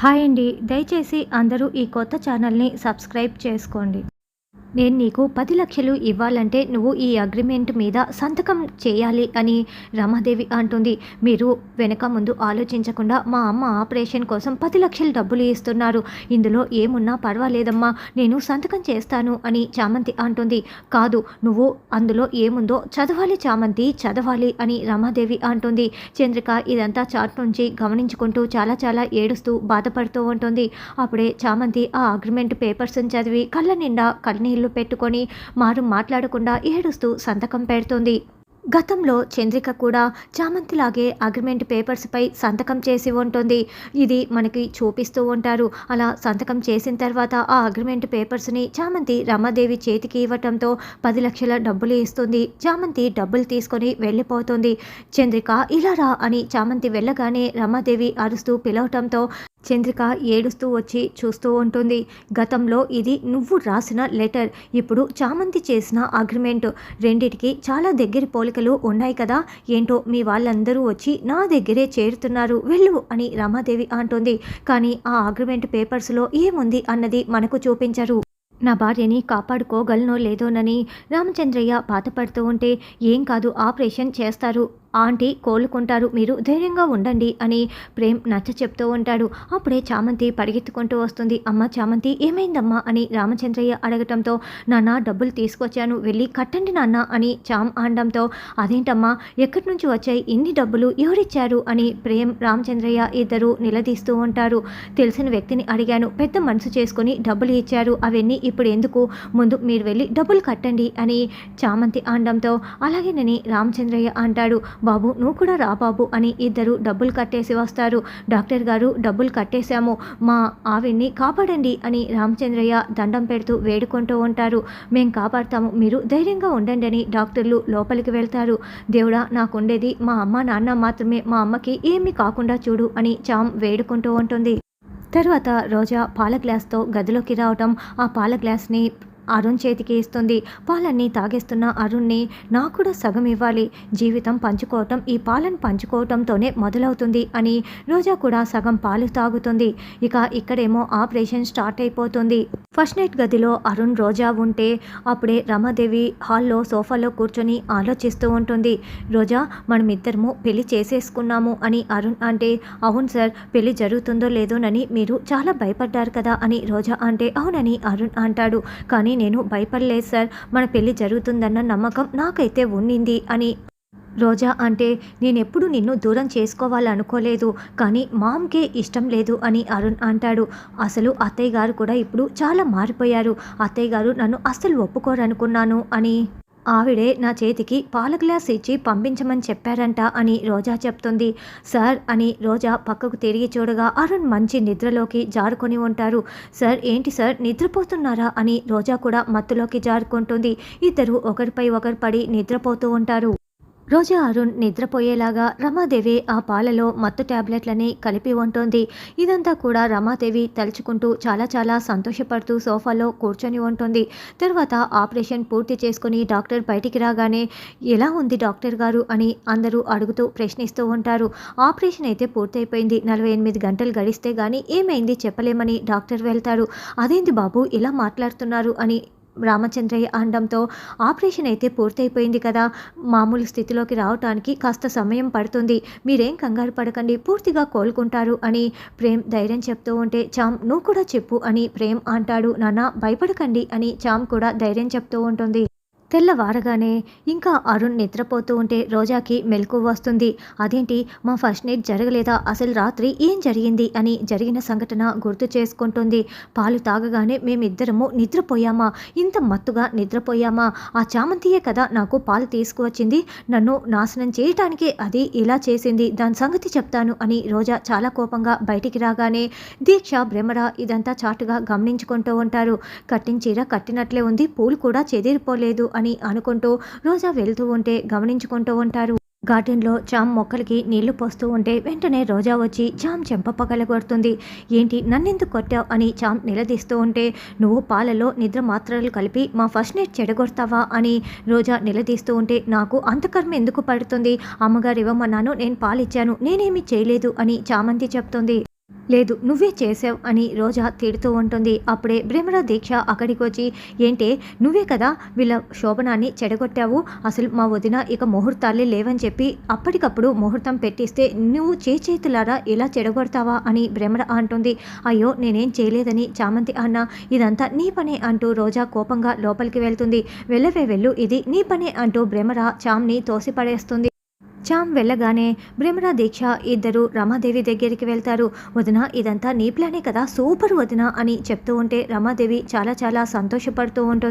Hi అండి. దయచేసి అందరూ ఈ కొత్త ఛానల్‌ని సబ్స్క్రైబ్ చేసుకోండి. నేను నీకు 10,00,000 ఇవ్వాలంటే నువ్వు ఈ అగ్రిమెంట్ మీద సంతకం చేయాలి అని రమాదేవి అంటుంది. మీరు వెనక ముందు ఆలోచించకుండా మా అమ్మ ఆపరేషన్ కోసం 10,00,000 డబ్బులు ఇస్తున్నారు. ఇందులో ఏమున్నా పర్వాలేదమ్మా, నేను సంతకం చేస్తాను అని చామంతి అంటుంది. కాదు, నువ్వు అందులో ఏముందో చదవాలి చామంతి, చదవాలి అని రమాదేవి అంటుంది. చంద్రిక ఇదంతా చాట్ నుంచి గమనించుకుంటూ చాలా చాలా ఏడుస్తూ బాధపడుతూ ఉంటుంది. అప్పుడే చామంతి ఆ అగ్రిమెంట్ పేపర్స్ని చదివి కళ్ళ నిండా కన్నీళ్లు పెట్టుకొని మాట్లాడకుండా ఏడుస్తూ సంతకం పెడుతుంది. గతంలో చంద్రిక కూడా చామంతిలాగే అగ్రిమెంట్ పేపర్స్పై సంతకం చేసి ఉంటుంది. ఇది మనకి చూపిస్తూ ఉంటారు. అలా సంతకం చేసిన తర్వాత ఆ అగ్రిమెంట్ పేపర్స్ని చామంతి రమాదేవి చేతికి ఇవ్వటంతో 10,00,000 డబ్బులు ఇస్తుంది. చామంతి డబ్బులు తీసుకొని వెళ్ళిపోతుంది. చంద్రిక ఇలా రా అని చామంతి వెళ్ళగానే రమాదేవి అరుస్తూ పిలవటంతో చంద్రిక ఏడుస్తూ వచ్చి చూస్తూ ఉంటుంది. గతంలో ఇది నువ్వు రాసిన లెటర్, ఇప్పుడు చామంతి చేసిన అగ్రిమెంట్, రెండిటికి చాలా దగ్గర పోలికలు ఉన్నాయి కదా, ఏంటో మీ వాళ్ళందరూ వచ్చి నా దగ్గరే చేరుతున్నారు, వెళ్ళు అని రమాదేవి అంటుంది. కానీ ఆ అగ్రిమెంట్ పేపర్స్లో ఏముంది అన్నది మనకు చూపించరు. నా భార్యని కాపాడుకోగలనో లేదోనని రామచంద్రయ్య బాధపడుతూ ఉంటే, ఏం కాదు, ఆపరేషన్ చేస్తారు, ఆంటీ కోలుకుంటారు, మీరు ధైర్యంగా ఉండండి అని ప్రేమ్ నచ్చ చెప్తూ ఉంటాడు. అప్పుడే చామంతి పరిగెత్తుకుంటూ వస్తుంది. అమ్మ చామంతి, ఏమైందమ్మా అని రామచంద్రయ్య అడగటంతో, నాన్న డబ్బులు తీసుకొచ్చాను, వెళ్ళి కట్టండి నాన్న అని చామ్ అనడంతో, అదేంటమ్మా, ఎక్కడి నుంచి వచ్చాయి ఇన్ని డబ్బులు, ఎవరిచ్చారు అని ప్రేమ్ రామచంద్రయ్య ఇద్దరు నిలదీస్తూ ఉంటారు. తెలిసిన వ్యక్తిని అడిగాను, పెద్ద మనసు చేసుకుని డబ్బులు ఇచ్చారు, అవన్నీ ఇప్పుడు ఎందుకు, ముందు మీరు వెళ్ళి డబ్బులు కట్టండి అని చామంతి అనడంతో, అలాగేనని రామచంద్రయ్య అంటాడు. బాబు నువ్వు కూడా రా బాబు అని ఇద్దరు డబ్బులు కట్టేసి వస్తారు. డాక్టర్ గారు డబ్బులు కట్టేశాము, మా ఆవిడ్ని కాపాడండి అని రామచంద్రయ్య దండం పెడుతూ వేడుకుంటూ ఉంటారు. మేం కాపాడతాము, మీరు ధైర్యంగా ఉండండి అని డాక్టర్లు లోపలికి వెళ్తారు. దేవుడా, నాకుండేది మా అమ్మ నాన్న మాత్రమే, మా అమ్మకి ఏమీ కాకుండా చూడు అని చామ్ వేడుకుంటూ ఉంటుంది. తర్వాత రోజా పాల గ్లాస్తో గదిలోకి రావటం, ఆ పాల గ్లాస్ని అరుణ్ చేతికి ఇస్తుంది. పాలన్నీ తాగేస్తున్న అరుణ్ని, నాకు కూడా సగం ఇవ్వాలి, జీవితం పంచుకోవటం ఈ పాలను పంచుకోవటంతోనే మొదలవుతుంది అని రోజా కూడా సగం పాలు తాగుతుంది. ఇక ఇక్కడేమో ఆపరేషన్ స్టార్ట్ అయిపోతుంది. ఫస్ట్ నైట్ గదిలో అరుణ్ రోజా ఉంటే అప్పుడే రమాదేవి హాల్లో సోఫాలో కూర్చొని ఆలోచిస్తూ ఉంటుంది. రోజా, మనమిద్దరము పెళ్లి చేసేసుకున్నాము అని అరుణ్ అంటే, అవును సార్, పెళ్లి జరుగుతుందో లేదోనని మీరు చాలా భయపడ్డారు కదా అని రోజా అంటే, అవునని అరుణ్ అంటాడు. కానీ నేను భయపడలేదు సార్, మన పెళ్లి జరుగుతుందన్న నమ్మకం నాకైతే ఉండింది అని రోజా అంటే, నేనెప్పుడు నిన్ను దూరం చేసుకోవాలనుకోలేదు, కానీ మామ్కే ఇష్టం లేదు అని అరుణ్ అంటాడు. అసలు అత్తయ్య గారు కూడా ఇప్పుడు చాలా మారిపోయారు, అత్తయ్య గారు నన్ను అస్సలు ఒప్పుకోరనుకున్నాను అని ఆవిడే నా చేతికి పాల గ్లాస్ ఇచ్చి పంపించమని చెప్పారంట అని రోజా చెప్తుంది. సార్ అని రోజా పక్కకు తిరిగి చూడగా అరుణ్ మంచి నిద్రలోకి జారుకొని ఉంటారు. సార్ ఏంటి సార్ నిద్రపోతున్నారా అని రోజా కూడా మత్తులోకి జారుకుంటుంది. ఇద్దరు ఒకరిపై ఒకరు పడి నిద్రపోతూ ఉంటారు. రోజా అరుణ్ నిద్రపోయేలాగా రమాదేవి ఆ పాలలో మత్తు ట్యాబ్లెట్లని కలిపి ఉంటుంది. ఇదంతా కూడా రమాదేవి తలుచుకుంటూ చాలా చాలా సంతోషపడుతూ సోఫాలో కూర్చొని ఉంటుంది. తర్వాత ఆపరేషన్ పూర్తి చేసుకుని డాక్టర్ బయటికి రాగానే, ఎలా ఉంది డాక్టర్ గారు అని అందరూ అడుగుతూ ప్రశ్నిస్తూ ఉంటారు. ఆపరేషన్ అయితే పూర్తయిపోయింది, 48 గంటలు గడిస్తే కానీ ఏమైంది చెప్పలేమని డాక్టర్ వెళ్తారు. అదేంటి బాబు ఇలా మాట్లాడుతున్నారు అని రామచంద్రయ్య అనడంతో, ఆపరేషన్ అయితే పూర్తయిపోయింది కదా, మామూలు స్థితిలోకి రావటానికి కాస్త సమయం పడుతుంది, మీరేం కంగారు పడకండి, పూర్తిగా కోలుకుంటారు అని ప్రేమ్ ధైర్యం చెప్తూ ఉంటే, చామ్ నువ్వు కూడా చెప్పు అని ప్రేమ్ అంటాడు. నాన్న భయపడకండి అని చామ్ కూడా ధైర్యం చెప్తూ ఉంటుంది. తెల్లవారగానే ఇంకా అరుణ్ నిద్రపోతూ ఉంటే రోజాకి మెలకువ వస్తుంది. అదేంటి, మా ఫస్ట్ నైట్ జరగలేదా, అసలు రాత్రి ఏం జరిగింది అని జరిగిన సంఘటన గుర్తు చేసుకుంటుంది. పాలు తాగగానే మేమిద్దరము నిద్రపోయామా, ఇంత మత్తుగా నిద్రపోయామా, ఆ చామంతియే కదా నాకు పాలు తీసుకువచ్చింది, నన్ను నాశనం చేయటానికే అది ఇలా చేసింది, దాని సంగతి చెప్తాను అని రోజా చాలా కోపంగా బయటికి రాగానే దీక్ష భ్రమర ఇదంతా చాటుగా గమనించుకుంటూ ఉంటారు. కట్టిన చీర కట్టినట్లే ఉంది, పూలు కూడా చెదిరిపోలేదు అని అనుకుంటూ రోజా వెళ్తూ ఉంటే గమనించుకుంటూ ఉంటారు. గార్డెన్లో చామ్ మొక్కలకి నీళ్లు పోస్తూ ఉంటే వెంటనే రోజా వచ్చి చామ్ చెంప పగలగొడుతుంది. ఏంటి, నన్నెందుకు కొట్టావు అని చామ్ నిలదీస్తూ ఉంటే, నువ్వు పాలలో నిద్ర మాత్రలు కలిపి మా ఫస్ట్ నైట్ చెడగొడతావా అని రోజా నిలదీస్తూ ఉంటే, నాకు అంతకర్మ ఎందుకు పడుతుంది, అమ్మగారు ఇవ్వమన్నాను, నేను పాలిచ్చాను, నేనేమీ చేయలేదు అని చామంతి చెప్తుంది. లేదు నువ్వే చేసావు అని రోజా తిడుతూ ఉంటుంది. అప్పుడే భ్రమర దీక్ష అక్కడికి వచ్చి, ఏంటే నువ్వే కదా వీళ్ళ శోభనాన్ని చెడగొట్టావు, అసలు మా వదిన ఇక ముహూర్తాలే లేవని చెప్పి అప్పటికప్పుడు ముహూర్తం పెట్టిస్తే నువ్వు చేతులారా ఇలా చెడగొడతావా అని భ్రమర అంటుంది. అయ్యో నేనేం చేయలేదని చామంతి అన్న, ఇదంతా నీ పనే అంటూ రోజా కోపంగా లోపలికి వెళ్తుంది. వెళ్ళవే వెళ్ళు, ఇది నీ పనే అంటూ భ్రమర చామ్ని తోసిపడేస్తుంది. చామ్ వెళ్ళగానే భ్రమర దీక్ష ఇద్దరు రమాదేవి దగ్గరికి వెళ్తారు. వదిన ఇదంతా నీ ప్లానే కదా, సూపర్ వదిన అని చెప్తూ ఉంటే రమాదేవి చాలా చాలా సంతోషపడుతూ ఉంటుంది.